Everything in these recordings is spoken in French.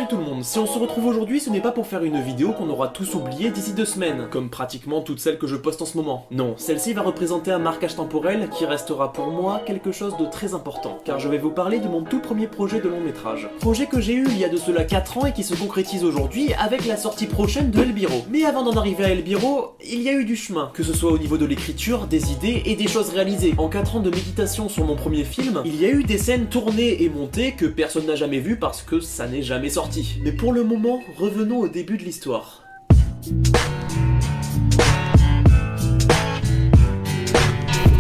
Salut tout le monde, si on se retrouve aujourd'hui, ce n'est pas pour faire une vidéo qu'on aura tous oublié d'ici 2 semaines, comme pratiquement toutes celles que je poste en ce moment. Non, celle-ci va représenter un marquage temporel qui restera pour moi quelque chose de très important, car je vais vous parler de mon tout premier projet de long métrage. Projet que j'ai eu il y a de cela 4 ans et qui se concrétise aujourd'hui avec la sortie prochaine de El Biro. Mais avant d'en arriver à El Biro, il y a eu du chemin, que ce soit au niveau de l'écriture, des idées et des choses réalisées. En 4 ans de méditation sur mon premier film, il y a eu des scènes tournées et montées que personne n'a jamais vues parce que ça n'est jamais sorti. Mais pour le moment, revenons au début de l'histoire.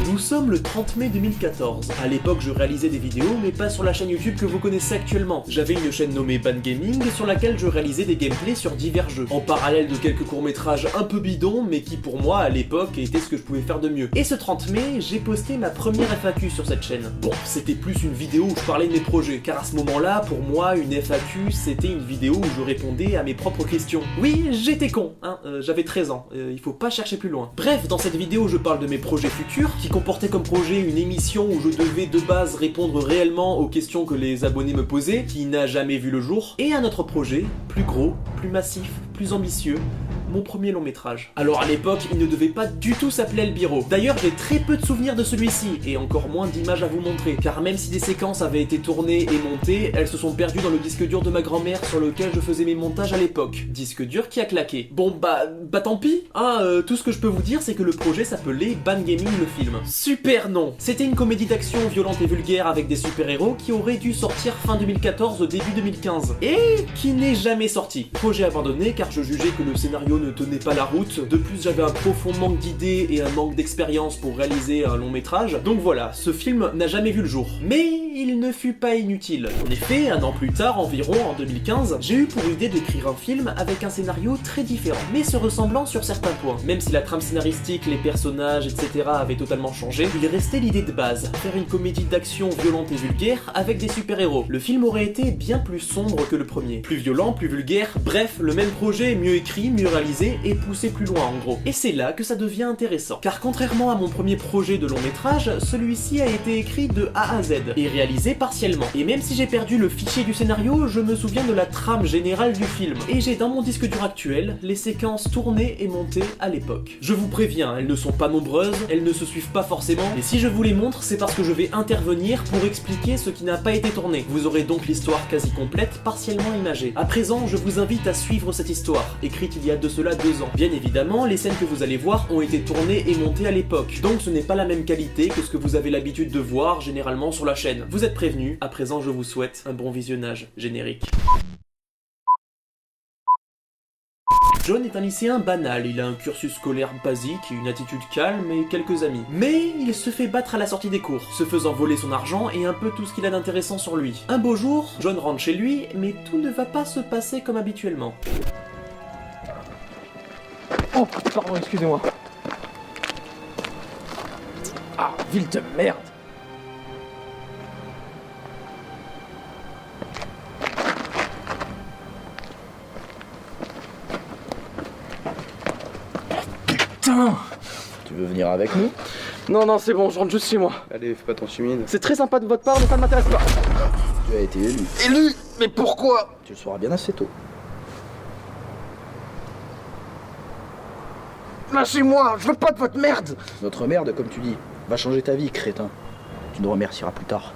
Nous sommes le 30 mai 2014. À l'époque, je réalisais des vidéos, mais pas sur la chaîne YouTube que vous connaissez actuellement. J'avais une chaîne nommée Ban Gaming, sur laquelle je réalisais des gameplays sur divers jeux, en parallèle de quelques courts-métrages un peu bidons, mais qui pour moi, à l'époque, étaient ce que je pouvais faire de mieux. Et ce 30 mai, j'ai posté ma première FAQ sur cette chaîne. Bon, c'était plus une vidéo où je parlais de mes projets, car à ce moment-là, pour moi, une FAQ, c'était une vidéo où je répondais à mes propres questions. Oui, j'étais con, hein, j'avais 13 ans, il faut pas chercher plus loin. Bref, dans cette vidéo, je parle de mes projets futurs, qui comportaient comme projet une émission où je devais de base répondre réellement aux questions que les abonnés me posaient, qui n'a jamais vu le jour, et un autre projet, plus gros, plus massif, plus ambitieux, mon premier long métrage. Alors à l'époque, il ne devait pas du tout s'appeler El Biro. D'ailleurs, j'ai très peu de souvenirs de celui-ci, et encore moins d'images à vous montrer, car même si des séquences avaient été tournées et montées, elles se sont perdues dans le disque dur de ma grand-mère sur lequel je faisais mes montages à l'époque. Disque dur qui a claqué. Bon bah tant pis, hein, tout ce que je peux vous dire, c'est que le projet s'appelait Ban Gaming le film. Super nom. C'était une comédie d'action violente et vulgaire avec des super-héros qui aurait dû sortir fin 2014 début 2015, et qui n'est jamais sorti. Projet abandonné car je jugeais que le scénario ne tenait pas la route, de plus j'avais un profond manque d'idées et un manque d'expérience pour réaliser un long métrage, donc voilà, ce film n'a jamais vu le jour. Mais il ne fut pas inutile. En effet, un an plus tard, environ en 2015, j'ai eu pour idée d'écrire un film avec un scénario très différent, mais se ressemblant sur certains points. Même si la trame scénaristique, les personnages, etc. avaient totalement changé, il restait l'idée de base, faire une comédie d'action violente et vulgaire avec des super-héros. Le film aurait été bien plus sombre que le premier. Plus violent, plus vulgaire, bref, le même projet, mieux écrit, mieux réalisé, et poussé plus loin en gros. Et c'est là que ça devient intéressant. Car contrairement à mon premier projet de long métrage, celui-ci a été écrit de A à Z, et réalisé partiellement. Et même si j'ai perdu le fichier du scénario, je me souviens de la trame générale du film. Et j'ai dans mon disque dur actuel les séquences tournées et montées à l'époque. Je vous préviens, elles ne sont pas nombreuses, elles ne se suivent pas forcément, mais si je vous les montre, c'est parce que je vais intervenir pour expliquer ce qui n'a pas été tourné. Vous aurez donc l'histoire quasi complète, partiellement imagée. À présent, je vous invite à suivre cette histoire, écrite il y a de cela 2 ans. Bien évidemment, les scènes que vous allez voir ont été tournées et montées à l'époque, donc ce n'est pas la même qualité que ce que vous avez l'habitude de voir généralement sur la chaîne. Vous êtes prévenus, à présent je vous souhaite un bon visionnage. Générique. John est un lycéen banal, il a un cursus scolaire basique, une attitude calme et quelques amis. Mais il se fait battre à la sortie des cours, se faisant voler son argent et un peu tout ce qu'il a d'intéressant sur lui. Un beau jour, John rentre chez lui, mais tout ne va pas se passer comme habituellement. Oh, pardon, excusez-moi. Ah, ville de merde. Putain. Tu veux venir avec nous? Non, c'est bon, je rentre juste chez moi. Allez, fais pas ton timide. C'est très sympa de votre part, mais ça ne m'intéresse pas. Tu as été élu. Élu? Mais pourquoi? Tu le sauras bien assez tôt. Lâchez-moi, je veux pas de votre merde. Notre merde, comme tu dis, va changer ta vie, crétin. Tu nous remercieras plus tard.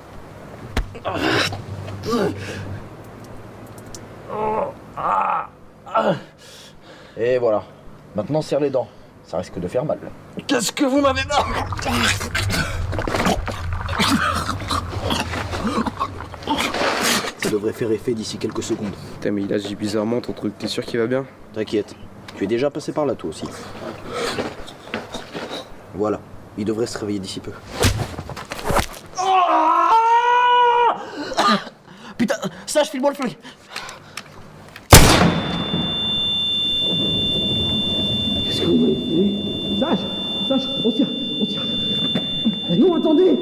Et voilà. Maintenant, serre les dents. Ça risque de faire mal. Qu'est-ce que vous m'avez... Ça devrait faire effet d'ici quelques secondes. Putain mais il agit bizarrement ton truc, t'es sûr qu'il va bien? T'inquiète, tu es déjà passé par là toi aussi. Voilà, il devrait se réveiller d'ici peu. Putain, Sage, file-moi le flingue. Qu'est-ce que vous m'avez filé? Sage, on tire. Non, attendez.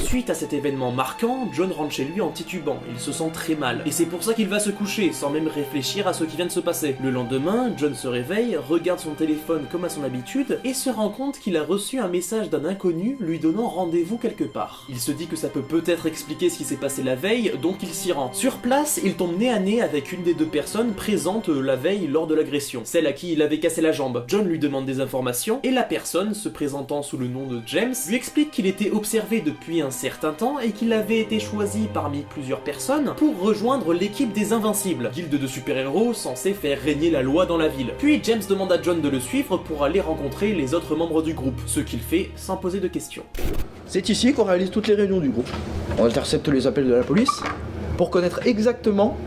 Suite à cet événement marquant, John rentre chez lui en titubant, il se sent très mal, et c'est pour ça qu'il va se coucher, sans même réfléchir à ce qui vient de se passer. Le lendemain, John se réveille, regarde son téléphone comme à son habitude, et se rend compte qu'il a reçu un message d'un inconnu lui donnant rendez-vous quelque part. Il se dit que ça peut peut-être expliquer ce qui s'est passé la veille, donc il s'y rend. Sur place, il tombe nez à nez avec une des deux personnes présentes la veille lors de l'agression, celle à qui il avait cassé la jambe. John lui demande des informations, et la personne, se présentant sous le nom de James, lui explique qu'il était observé depuis un certain temps et qu'il avait été choisi parmi plusieurs personnes pour rejoindre l'équipe des Invincibles, guilde de super-héros censée faire régner la loi dans la ville. Puis James demande à John de le suivre pour aller rencontrer les autres membres du groupe, ce qu'il fait sans poser de questions. C'est ici qu'on réalise toutes les réunions du groupe. On intercepte les appels de la police pour connaître exactement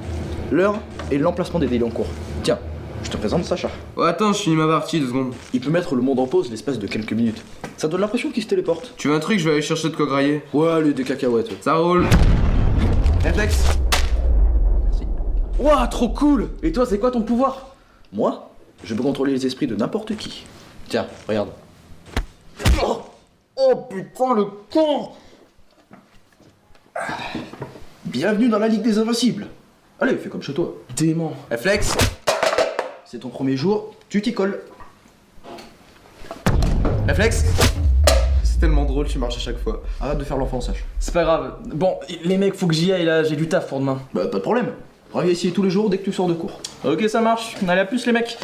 l'heure et l'emplacement des délits en cours. Tiens, je te présente Sacha. Oh, attends, je finis ma partie 2 secondes. Il peut mettre le monde en pause l'espace de quelques minutes. Ça donne l'impression qu'il se téléporte. Tu veux un truc, je vais aller chercher de quoi grailler. Ouais, allez, des cacahuètes. Ça roule. Réflexe. Merci. Ouah, trop cool. Et toi, c'est quoi ton pouvoir? Moi, je peux contrôler les esprits de n'importe qui. Tiens, regarde. Oh putain, le con. Bienvenue dans la Ligue des Invincibles. Allez, fais comme chez toi. Dément. Réflexe. C'est ton premier jour, tu t'y colles. Réflexe. C'est tellement drôle, tu marches à chaque fois. Arrête de faire l'enfant, Sache. C'est pas grave. Bon, les mecs, faut que j'y aille là, j'ai du taf pour demain. Bah, pas de problème. Reviens ici tous les jours dès que tu sors de cours. Ok, ça marche. Allez, à plus les mecs.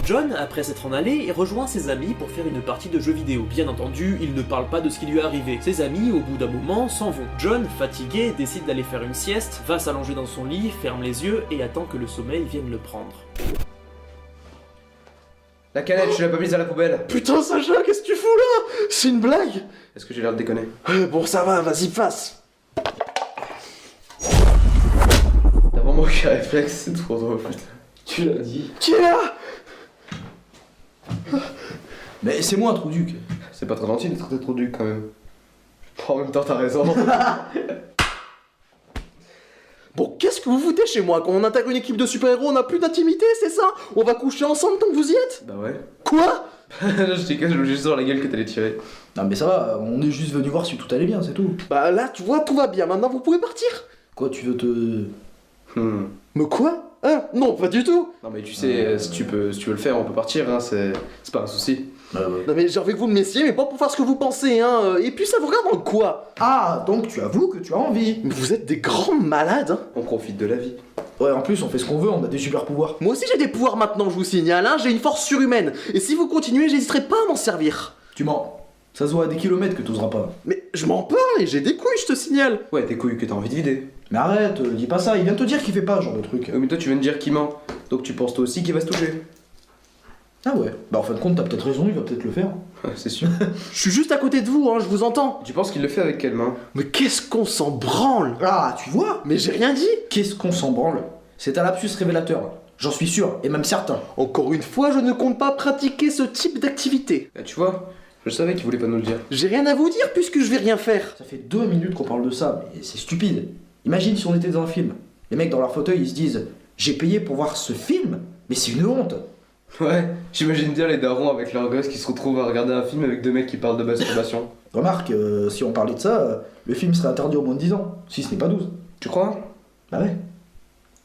John, après s'être en allé, rejoint ses amis pour faire une partie de jeux vidéo. Bien entendu, il ne parle pas de ce qui lui est arrivé. Ses amis, au bout d'un moment, s'en vont. John, fatigué, décide d'aller faire une sieste, va s'allonger dans son lit, ferme les yeux et attend que le sommeil vienne le prendre. La canette, tu l'as pas mise à la poubelle. Putain, Sacha, qu'est-ce que tu fous là? C'est une blague? Est-ce que j'ai l'air de déconner? Bon, ça va, vas-y, passe. T'as vraiment aucun réflexe, c'est trop drôle, putain. Tu l'as dit. Qui est là? Mais c'est moi un trou duc. C'est pas très gentil de traiter trop duc quand même. En même temps, t'as raison. Bon, qu'est-ce que vous foutez chez moi? Quand on intègre une équipe de super-héros, on n'a plus d'intimité, c'est ça? On va coucher ensemble tant que vous y êtes? Bah ouais. Quoi? Je t'ai cassé, je juste sur la gueule que t'allais tirer. Non mais ça va, on est juste venu voir si tout allait bien, c'est tout. Bah là, tu vois, tout va bien, maintenant vous pouvez partir. Quoi, tu veux te... Mais quoi? Hein? Non, pas du tout. Non mais tu sais, si tu veux le faire, on peut partir, hein, c'est pas un souci. Non mais j'ai envie que vous me laissiez, mais pas pour faire ce que vous pensez, hein. Et puis ça vous regarde en quoi? Ah, donc tu avoues que tu as envie. Mais vous êtes des grands malades, hein. On profite de la vie. Ouais, en plus on fait ce qu'on veut, on a des super pouvoirs. Moi aussi j'ai des pouvoirs maintenant, je vous signale, hein. J'ai une force surhumaine. Et si vous continuez, j'hésiterai pas à m'en servir. Tu mens. Ça se voit à des kilomètres que t'oseras pas. Mais je m'en parle et j'ai des couilles, je te signale. Ouais, tes couilles que t'as envie de vider. Mais arrête, dis pas ça, il vient de te dire qu'il fait pas ce genre de truc. Mais toi, tu viens de dire qu'il ment. Donc tu penses toi aussi qu'il va se toucher. Ah ouais. Bah en fin de compte, t'as peut-être raison, il va peut-être le faire. C'est sûr. Je suis juste à côté de vous, hein, je vous entends. Tu penses qu'il le fait avec quelle main? Mais qu'est-ce qu'on s'en branle? Ah, tu vois? Mais j'ai rien dit. Qu'est-ce qu'on s'en branle? C'est un lapsus révélateur. J'en suis sûr, et même certain. Encore une fois, je ne compte pas pratiquer ce type d'activité. Bah tu vois, je savais qu'il voulait pas nous le dire. J'ai rien à vous dire puisque je vais rien faire. Ça fait 2 minutes qu'on parle de ça, mais c'est stupide. Imagine si on était dans un film. Les mecs dans leur fauteuil, ils se disent « J'ai payé pour voir ce film, mais c'est une honte !» Ouais, j'imagine bien les darons avec leurs gosses qui se retrouvent à regarder un film avec 2 mecs qui parlent de masturbation. Remarque, si on parlait de ça, le film serait interdit au moins de 10 ans, si ce n'est pas 12. Tu crois? Bah ouais.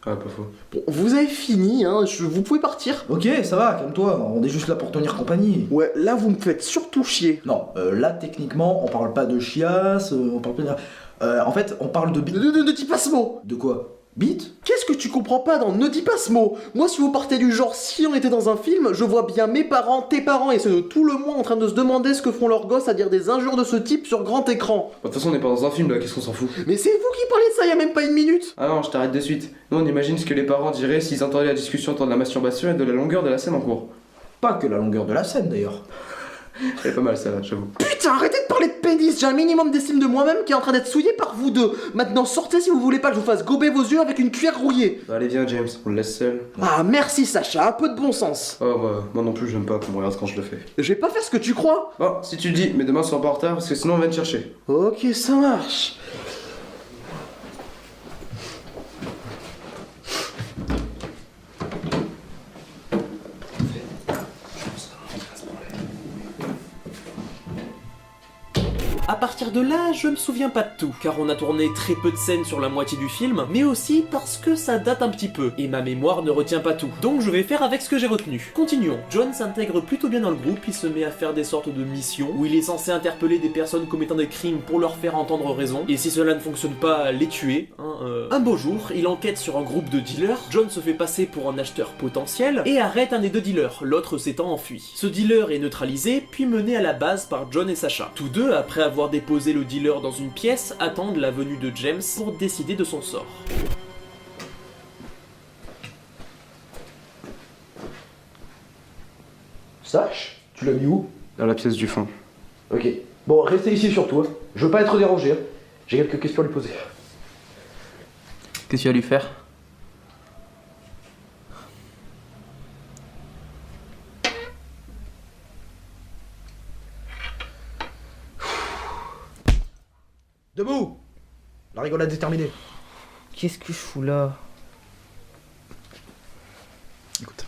Ouais, pas faux. Bon, vous avez fini, hein, vous pouvez partir. Ok, ça va, calme-toi, on est juste là pour tenir compagnie. Ouais, là vous me faites surtout chier. Non, là techniquement, on parle pas de chiasse, on parle pas de... en fait, on parle de... Ne dis pas ce mot. De quoi? Bite? Qu'est-ce que tu comprends pas dans ne dis pas ce mot? Moi, si vous partez du genre, si on était dans un film, je vois bien mes parents, tes parents et ceux de tout le monde en train de se demander ce que font leurs gosses à dire des injures de ce type sur grand écran. De toute façon, on n'est pas dans un film là, qu'est-ce qu'on s'en fout? Mais c'est vous qui parlez de ça il y a même pas une minute. Ah non, je t'arrête de suite. Nous, on imagine ce que les parents diraient s'ils entendaient la discussion autour de la masturbation et de la longueur de la scène en cours. Pas que la longueur de la scène d'ailleurs. Elle est pas mal ça, j'avoue. Putain, arrêtez de parler de pénis, j'ai un minimum d'estime de moi-même qui est en train d'être souillé par vous deux. Maintenant sortez si vous voulez pas que je vous fasse gober vos yeux avec une cuillère rouillée. Bah, allez, viens, James, on le laisse seul. Ah merci Sacha, un peu de bon sens. Oh, bah, moi non plus, j'aime pas qu'on me regarde quand je le fais. Je vais pas faire ce que tu crois. Bon, si tu le dis, mais demain, sois pas en retard parce que sinon, on va te chercher. Ok, ça marche. À partir de là, je me souviens pas de tout, car on a tourné très peu de scènes sur la moitié du film, mais aussi parce que ça date un petit peu, et ma mémoire ne retient pas tout. Donc je vais faire avec ce que j'ai retenu. Continuons. John s'intègre plutôt bien dans le groupe, il se met à faire des sortes de missions, où il est censé interpeller des personnes commettant des crimes pour leur faire entendre raison, et si cela ne fonctionne pas, les tuer. Un beau jour, il enquête sur un groupe de dealers, John se fait passer pour un acheteur potentiel, et arrête un des deux dealers, l'autre s'étant enfui. Ce dealer est neutralisé, puis mené à la base par John et Sacha. Tous deux, après avoir déposé le dealer dans une pièce, attendent la venue de James pour décider de son sort. Sache, tu l'as mis où? Dans la pièce du fond. Ok. Bon, restez ici surtout, hein. Je veux pas être dérangé, hein. J'ai quelques questions à lui poser. Qu'est-ce que tu vas lui faire? Debout! La rigolade est terminée. Qu'est-ce que je fous là? Écoute.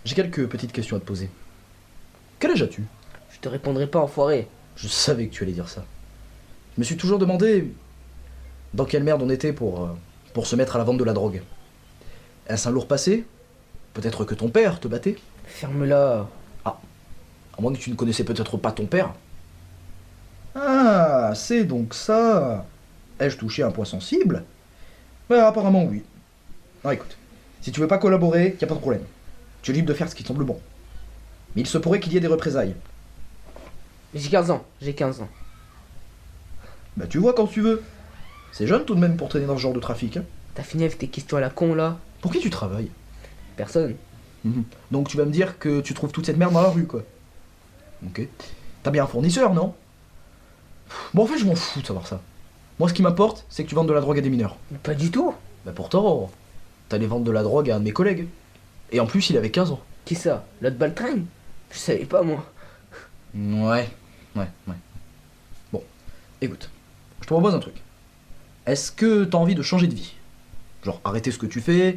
J'ai quelques petites questions à te poser. Quel âge as-tu? Je te répondrai pas, enfoiré. Je savais que tu allais dire ça. Je me suis toujours demandé dans quelle merde on était pour se mettre à la vente de la drogue. Est-ce un lourd passé? Peut-être que ton père te battait? Ferme-la. À moins que tu ne connaissais peut-être pas ton père. Ah, c'est donc ça. Ai-je touché un point sensible? Bah, apparemment oui. Non, écoute, si tu veux pas collaborer, y a pas de problème. Tu es libre de faire ce qui te semble bon. Mais il se pourrait qu'il y ait des représailles. J'ai 15 ans, j'ai 15 ans. Bah tu vois quand tu veux. C'est jeune tout de même pour traîner dans ce genre de trafic, hein. T'as fini avec tes questions à la con là? Pour qui tu travailles? Personne. Donc tu vas me dire que tu trouves toute cette merde dans la rue, quoi. Ok. T'as bien un fournisseur, non? Bon, en fait, je m'en fous de savoir ça. Moi, ce qui m'importe, c'est que tu vendes de la drogue à des mineurs. Pas du tout. Bah pourtant, t'allais vendre de la drogue à un de mes collègues. Et en plus, il avait 15 ans. Qui ça? L'autre Baltringue? Je savais pas moi. Ouais. Bon, écoute, je te propose un truc. Est-ce que t'as envie de changer de vie? Genre arrêter ce que tu fais,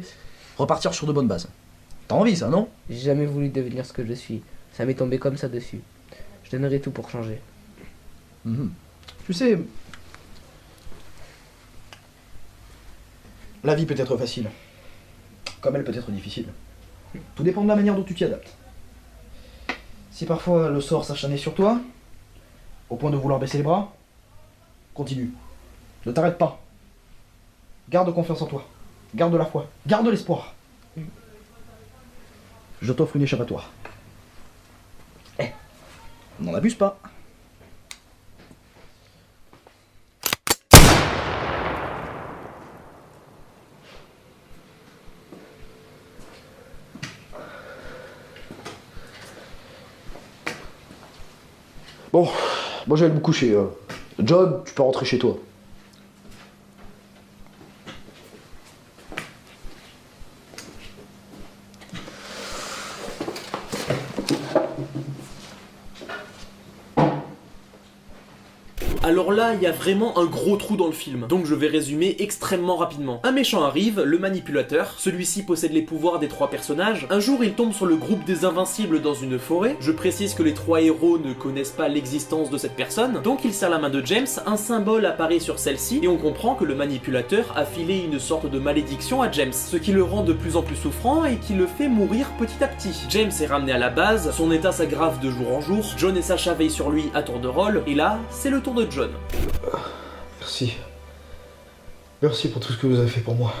repartir sur de bonnes bases. T'as envie ça, non? J'ai jamais voulu devenir ce que je suis. Ça m'est tombé comme ça dessus. Je donnerai tout pour changer. Tu sais, la vie peut être facile, comme elle peut être difficile. Tout dépend de la manière dont tu t'y adaptes. Si parfois le sort s'acharnait sur toi, au point de vouloir baisser les bras, continue. Ne t'arrête pas. Garde confiance en toi. Garde la foi. Garde l'espoir. Je t'offre une échappatoire. N'en abuse pas. Bon, moi j'allais me coucher. John, tu peux rentrer chez toi. Alors là, il y a vraiment un gros trou dans le film, donc je vais résumer extrêmement rapidement. Un méchant arrive, le manipulateur, celui-ci possède les pouvoirs des trois personnages. Un jour, il tombe sur le groupe des Invincibles dans une forêt. Je précise que les trois héros ne connaissent pas l'existence de cette personne, donc il serre la main de James, un symbole apparaît sur celle-ci, et on comprend que le manipulateur a filé une sorte de malédiction à James, ce qui le rend de plus en plus souffrant et qui le fait mourir petit à petit. James est ramené à la base, son état s'aggrave de jour en jour, John et Sacha veillent sur lui à tour de rôle, et là, c'est le tour de John. Merci. Merci pour tout ce que vous avez fait pour moi.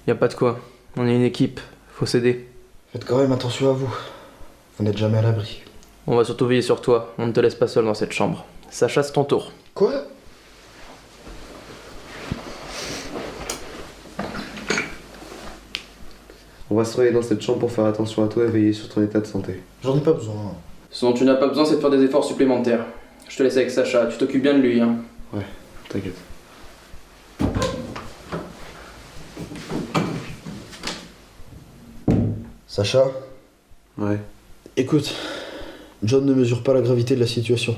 Y a pas de quoi. On est une équipe. Faut s'aider. Faites quand même attention à vous. Vous n'êtes jamais à l'abri. On va surtout veiller sur toi. On ne te laisse pas seul dans cette chambre. Sacha, c'est ton tour. Quoi? On va se réveiller dans cette chambre pour faire attention à toi et veiller sur ton état de santé. J'en ai pas besoin. Ce dont tu n'as pas besoin, c'est de faire des efforts supplémentaires. Je te laisse avec Sacha. Tu t'occupes bien de lui, hein. Ouais, t'inquiète. Sacha, Ouais. écoute, John ne mesure pas la gravité de la situation.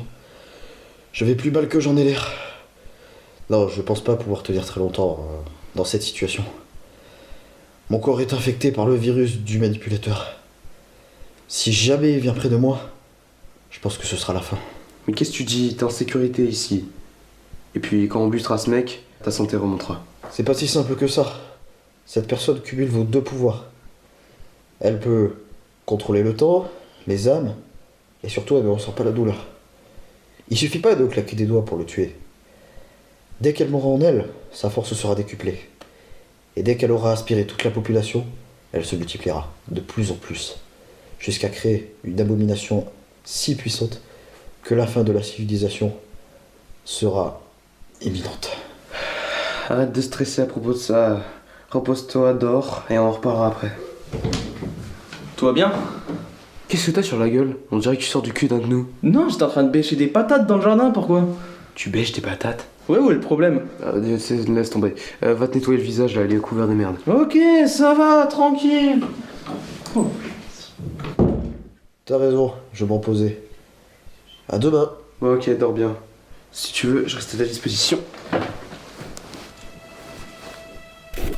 Je vais plus mal que j'en ai l'air. Non, je pense pas pouvoir tenir très longtemps dans cette situation. Mon corps est infecté par le virus du manipulateur. Si jamais il vient près de moi, je pense que ce sera la fin. Mais qu'est-ce que tu dis? T'es en sécurité ici. Et puis quand on butera ce mec, ta santé remontera. C'est pas si simple que ça. Cette personne cumule vos deux pouvoirs. Elle peut contrôler le temps, les âmes, et surtout elle ne ressent pas la douleur. Il suffit pas de claquer des doigts pour le tuer. Dès qu'elle mourra en elle, sa force sera décuplée. Et dès qu'elle aura aspiré toute la population, elle se multipliera de plus en plus, jusqu'à créer une abomination si puissante que la fin de la civilisation sera imminente. Arrête de stresser à propos de ça. Repose-toi, dors, et on en reparlera après. Tout va bien? Qu'est-ce que t'as sur la gueule? On dirait que tu sors du cul d'un de nous. Non, j'étais en train de bêcher des patates dans le jardin, pourquoi? Tu bêches tes patates? Ouais, où est le problème? Laisse tomber. Va te nettoyer le visage, là, il est couvert de merde. Ok, ça va, tranquille. T'as raison, je m'en posais. À demain. Ok, dors bien. Si tu veux, je reste à ta disposition.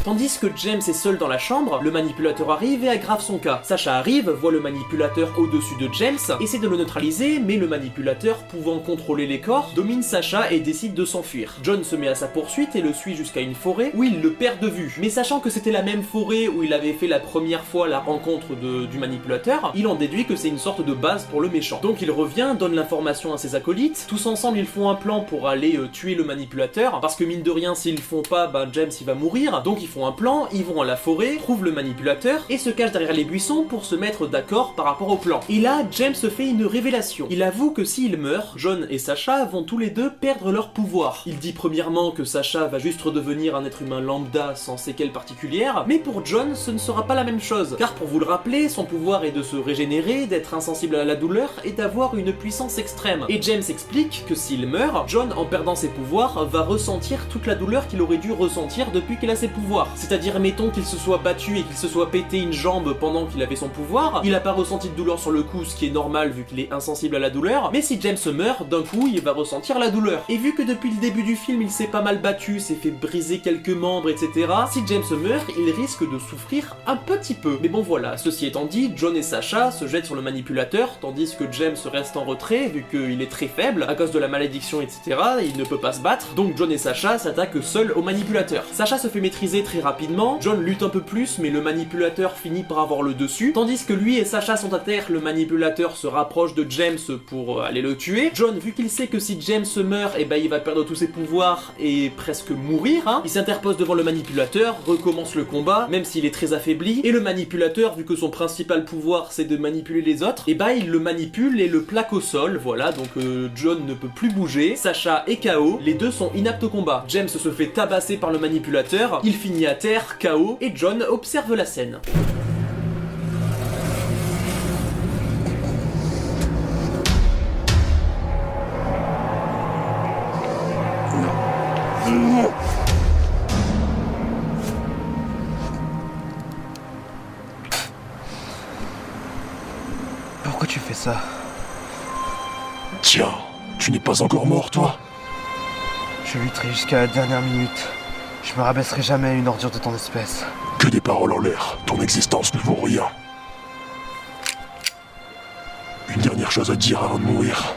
Tandis que James est seul dans la chambre, le manipulateur arrive et aggrave son cas. Sacha arrive, voit le manipulateur au-dessus de James, essaie de le neutraliser, mais le manipulateur, pouvant contrôler les corps, domine Sacha et décide de s'enfuir. John se met à sa poursuite et le suit jusqu'à une forêt où il le perd de vue. Mais sachant que c'était la même forêt où il avait fait la première fois la rencontre du manipulateur, il en déduit que c'est une sorte de base pour le méchant. Donc il revient, donne l'information à ses acolytes, tous ensemble ils font un plan pour aller tuer le manipulateur, parce que mine de rien s'ils le font pas, James il va mourir, donc ils font un plan, ils vont à la forêt, trouvent le manipulateur et se cachent derrière les buissons pour se mettre d'accord par rapport au plan. Et là, James se fait une révélation. Il avoue que s'il meurt, John et Sacha vont tous les deux perdre leur pouvoir. Il dit premièrement que Sacha va juste redevenir un être humain lambda sans séquelles particulières, mais pour John, ce ne sera pas la même chose. Car pour vous le rappeler, son pouvoir est de se régénérer, d'être insensible à la douleur et d'avoir une puissance extrême. Et James explique que s'il meurt, John, en perdant ses pouvoirs, va ressentir toute la douleur qu'il aurait dû ressentir depuis qu'il a ses pouvoirs. C'est-à-dire, mettons qu'il se soit battu et qu'il se soit pété une jambe pendant qu'il avait son pouvoir, il n'a pas ressenti de douleur sur le coup, ce qui est normal vu qu'il est insensible à la douleur, mais si James meurt, d'un coup, il va ressentir la douleur. Et vu que depuis le début du film, il s'est pas mal battu, s'est fait briser quelques membres, etc., si James meurt, il risque de souffrir un petit peu. Mais bon voilà, ceci étant dit, John et Sacha se jettent sur le manipulateur, tandis que James reste en retrait, vu qu'il est très faible, à cause de la malédiction, etc., il ne peut pas se battre, donc John et Sacha s'attaquent seuls au manipulateur. Sacha se fait maîtriser très rapidement, John lutte un peu plus, mais le manipulateur finit par avoir le dessus, tandis que lui et Sacha sont à terre, le manipulateur se rapproche de James pour aller le tuer. John, vu qu'il sait que si James meurt, il va perdre tous ses pouvoirs et presque mourir, il s'interpose devant le manipulateur, recommence le combat, même s'il est très affaibli, et le manipulateur, vu que son principal pouvoir c'est de manipuler les autres, il le manipule et le plaque au sol, voilà, donc John ne peut plus bouger, Sacha est KO, les deux sont inaptes au combat. James se fait tabasser par le manipulateur, il finit à terre, KO, et John observe la scène. Pourquoi tu fais ça? Tiens, tu n'es pas encore mort, toi? Je lutterai jusqu'à la dernière minute. Je me rabaisserai jamais à une ordure de ton espèce. Que des paroles en l'air, ton existence ne vaut rien. Une dernière chose à dire avant de mourir.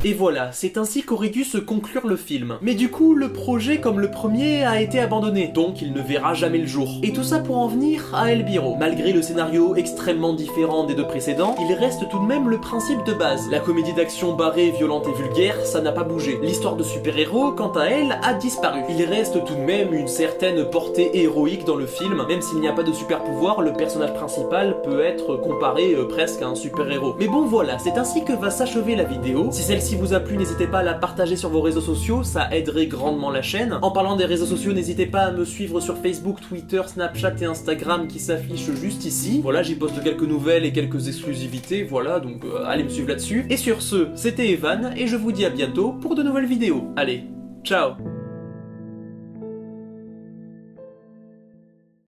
Et voilà, c'est ainsi qu'aurait dû se conclure le film. Mais du coup, le projet, comme le premier, a été abandonné, donc il ne verra jamais le jour. Et tout ça pour en venir à El Birro. Malgré le scénario extrêmement différent des deux précédents, il reste tout de même le principe de base. La comédie d'action barrée, violente et vulgaire, ça n'a pas bougé. L'histoire de super-héros, quant à elle, a disparu. Il reste tout de même une certaine portée héroïque dans le film, même s'il n'y a pas de super-pouvoir, le personnage principal peut être comparé presque à un super-héros. Mais bon voilà, c'est ainsi que va s'achever la vidéo. Si celle-ci vous a plu, n'hésitez pas à la partager sur vos réseaux sociaux, ça aiderait grandement la chaîne. En parlant des réseaux sociaux, n'hésitez pas à me suivre sur Facebook, Twitter, Snapchat et Instagram qui s'affichent juste ici. Voilà, j'y poste quelques nouvelles et quelques exclusivités, voilà, donc allez me suivre là-dessus. Et sur ce, c'était Evan, et je vous dis à bientôt pour de nouvelles vidéos. Allez, ciao!